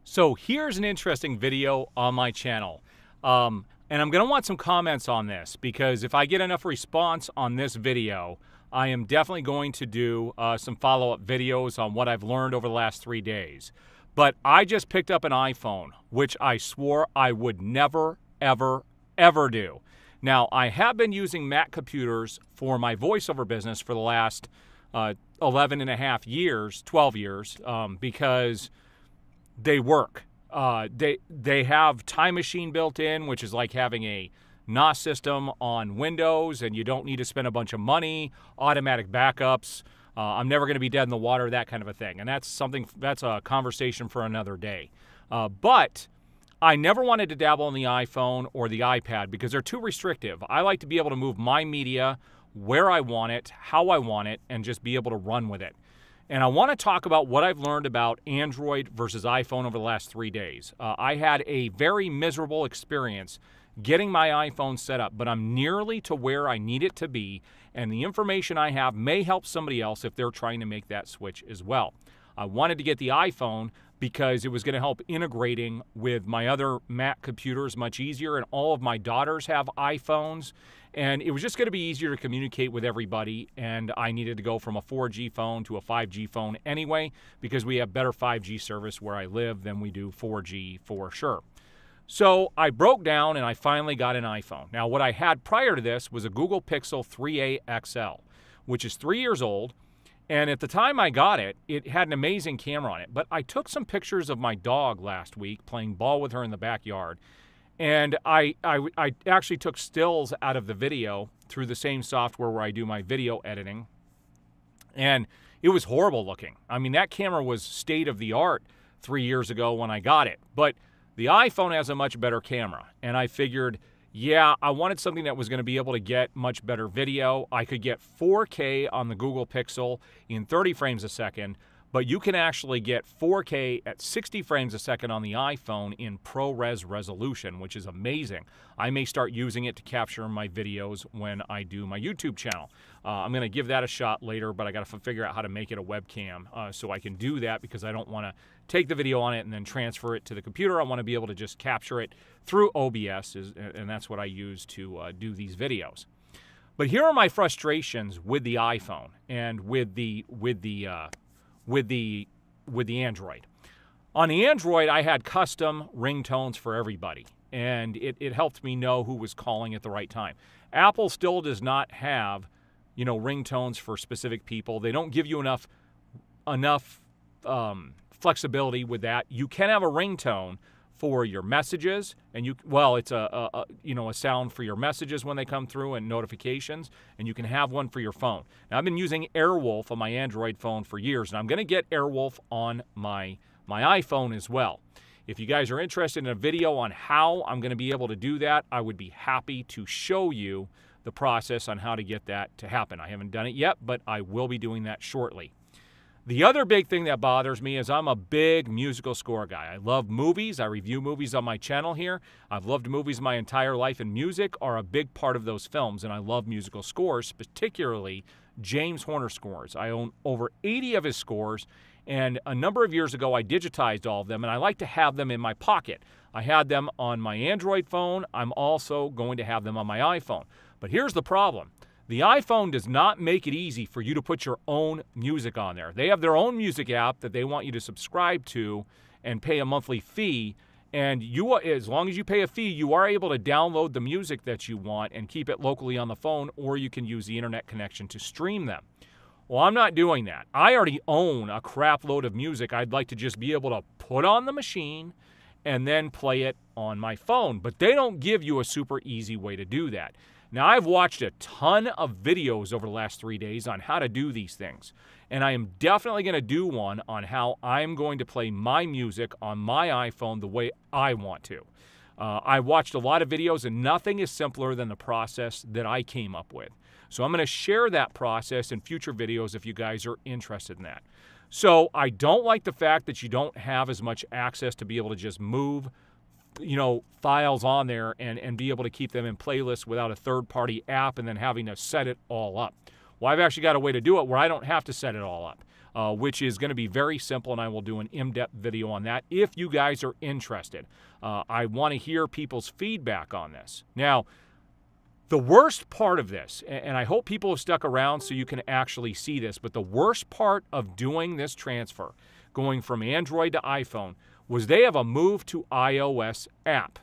So here's an interesting video on my channel. And I'm going to want some comments on this because if I get enough response on this video, I am definitely going to do some follow-up videos on what I've learned over the last 3 days. But I just picked up an iPhone, which I swore I would never, ever, ever do. Now, I have been using Mac computers for my voiceover business for the last 11 and a half years, 12 years, because they work. They have Time Machine built in, which is like having a NOS system on Windows, and you don't need to spend a bunch of money, automatic backups. I'm never going to be dead in the water, that kind of a thing. And that's a conversation for another day. But I never wanted to dabble in the iPhone or the iPad because they're too restrictive. I like to be able to move my media where I want it, how I want it, and just be able to run with it. And I want to talk about what I've learned about Android versus iPhone over the last 3 days. I had a very miserable experience getting my iPhone set up, but I'm nearly to where I need it to be, and the information I have may help somebody else if they're trying to make that switch as well. I wanted to get the iPhone because it was going to help integrating with my other Mac computers much easier, and all of my daughters have iPhones, and it was just going to be easier to communicate with everybody, and I needed to go from a 4G phone to a 5G phone anyway because we have better 5G service where I live than we do 4G for sure. So I broke down and I finally got an iPhone. Now, what I had prior to this was a Google Pixel 3a XL, which is 3 years old. And at the time I got it, it had an amazing camera on it. But I took some pictures of my dog last week playing ball with her in the backyard. And I actually took stills out of the video through the same software where I do my video editing. And it was horrible looking. I mean, that camera was state of the art 3 years ago when I got it. But the iPhone has a much better camera. And I figured, yeah, I wanted something that was going to be able to get much better video. I could get 4K on the Google Pixel in 30 frames a second, but you can actually get 4K at 60 frames a second on the iPhone in ProRes resolution, which is amazing. I may start using it to capture my videos when I do my YouTube channel. I'm going to give that a shot later, but I got to figure out how to make it a webcam so I can do that because I don't want to take the video on it and then transfer it to the computer. I want to be able to just capture it through OBS, and that's what I use to do these videos. But here are my frustrations with the iPhone and with the Android. On the Android, I had custom ringtones for everybody, and it helped me know who was calling at the right time. Apple still does not have, ringtones for specific people. They don't give you enough flexibility with that. You can have a ringtone for your messages, and it's a sound for your messages when they come through and notifications, and you can have one for your phone. Now, I've been using Airwolf on my Android phone for years, and I'm going to get Airwolf on my iPhone as well. If you guys are interested in a video on how I'm going to be able to do that, I would be happy to show you the process on how to get that to happen. I haven't done it yet, but I will be doing that shortly. The other big thing that bothers me is I'm a big musical score guy. I love movies. I review movies on my channel here. I've loved movies my entire life, and music are a big part of those films, and I love musical scores, particularly James Horner scores. I own over 80 of his scores, and a number of years ago I digitized all of them, and I like to have them in my pocket. I had them on my Android phone. I'm also going to have them on my iPhone. But here's the problem. The iPhone does not make it easy for you to put your own music on there. They have their own music app that they want you to subscribe to and pay a monthly fee. And as long as you pay a fee, you are able to download the music that you want and keep it locally on the phone, or you can use the internet connection to stream them. Well, I'm not doing that. I already own a crap load of music I'd like to just be able to put on the machine and then play it on my phone. But they don't give you a super easy way to do that. Now, I've watched a ton of videos over the last 3 days on how to do these things, and I am definitely going to do one on how I'm going to play my music on my iPhone the way I want to. I watched a lot of videos, and nothing is simpler than the process that I came up with. So I'm going to share that process in future videos if you guys are interested in that. So I don't like the fact that you don't have as much access to be able to just move files on there and be able to keep them in playlists without a third-party app and then having to set it all up. Well, I've actually got a way to do it where I don't have to set it all up. which is going to be very simple, and I will do an in-depth video on that if you guys are interested. I want to hear people's feedback on this. Now, the worst part of this, and I hope people have stuck around so you can actually see this, but the worst part of doing this transfer, going from Android to iPhone, was they have a Move to iOS app.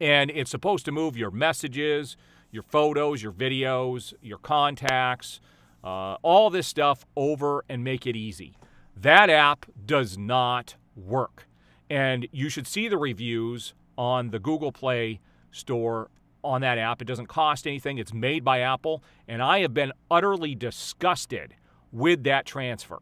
And it's supposed to move your messages, your photos, your videos, your contacts, all this stuff over and make it easy. That app does not work. And you should see the reviews on the Google Play Store on that app. It doesn't cost anything. It's made by Apple. And I have been utterly disgusted with that transfer.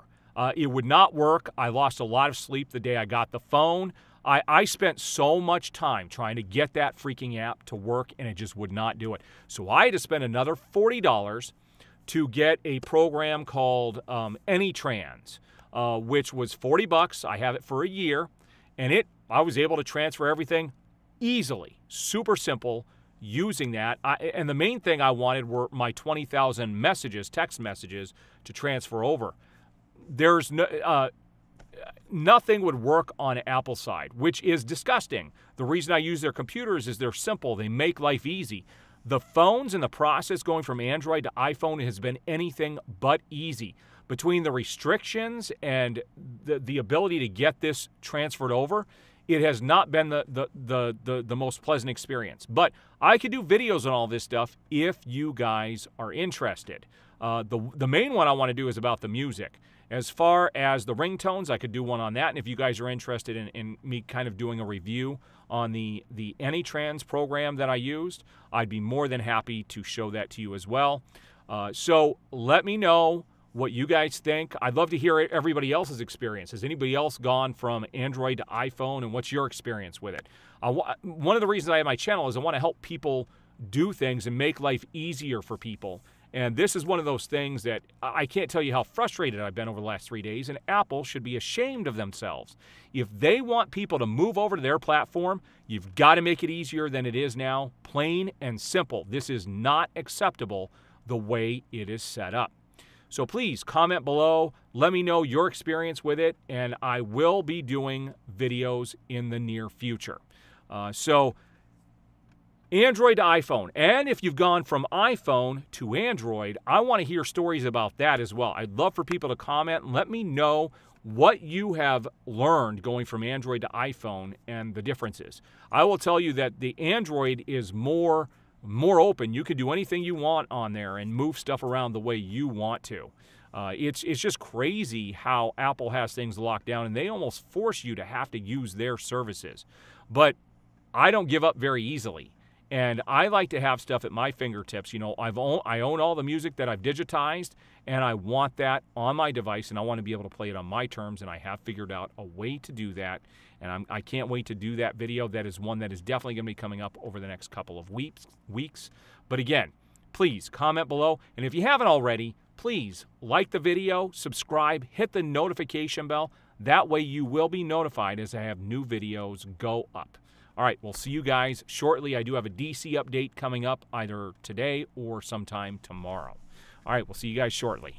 It would not work. I lost a lot of sleep the day I got the phone. I spent so much time trying to get that freaking app to work, and it just would not do it. So I had to spend another $40 to get a program called AnyTrans, which was $40. I have it for a year, and I was able to transfer everything easily, super simple, using that. And the main thing I wanted were my 20,000 messages, text messages, to transfer over. There's nothing would work on Apple side, which is disgusting. The reason I use their computers is they're simple. They make life easy. The phones and the process going from Android to iPhone has been anything but easy. Between the restrictions and the ability to get this transferred over, it has not been the most pleasant experience. But I could do videos on all this stuff if you guys are interested. The main one I want to do is about the music. As far as the ringtones, I could do one on that. And if you guys are interested in me kind of doing a review on the AnyTrans program that I used, I'd be more than happy to show that to you as well. So let me know what you guys think. I'd love to hear everybody else's experience. Has anybody else gone from Android to iPhone, and what's your experience with it? One of the reasons I have my channel is I want to help people do things and make life easier for people. And this is one of those things that I can't tell you how frustrated I've been over the last 3 days, and Apple should be ashamed of themselves. If they want people to move over to their platform, you've got to make it easier than it is now. Plain and simple. This is not acceptable the way it is set up. So please comment below. Let me know your experience with it, and I will be doing videos in the near future. Android to iPhone. And if you've gone from iPhone to Android, I want to hear stories about that as well. I'd love for people to comment and let me know what you have learned going from Android to iPhone and the differences. I will tell you that the Android is more open. You can do anything you want on there and move stuff around the way you want to. It's just crazy how Apple has things locked down, and they almost force you to have to use their services. But I don't give up very easily. And I like to have stuff at my fingertips. You know, I own all the music that I've digitized, and I want that on my device, and I want to be able to play it on my terms, and I have figured out a way to do that. And I can't wait to do that video. That is one that is definitely going to be coming up over the next couple of weeks. But again, please comment below. And if you haven't already, please like the video, subscribe, hit the notification bell. That way you will be notified as I have new videos go up. All right, we'll see you guys shortly. I do have a DC update coming up either today or sometime tomorrow. All right, we'll see you guys shortly.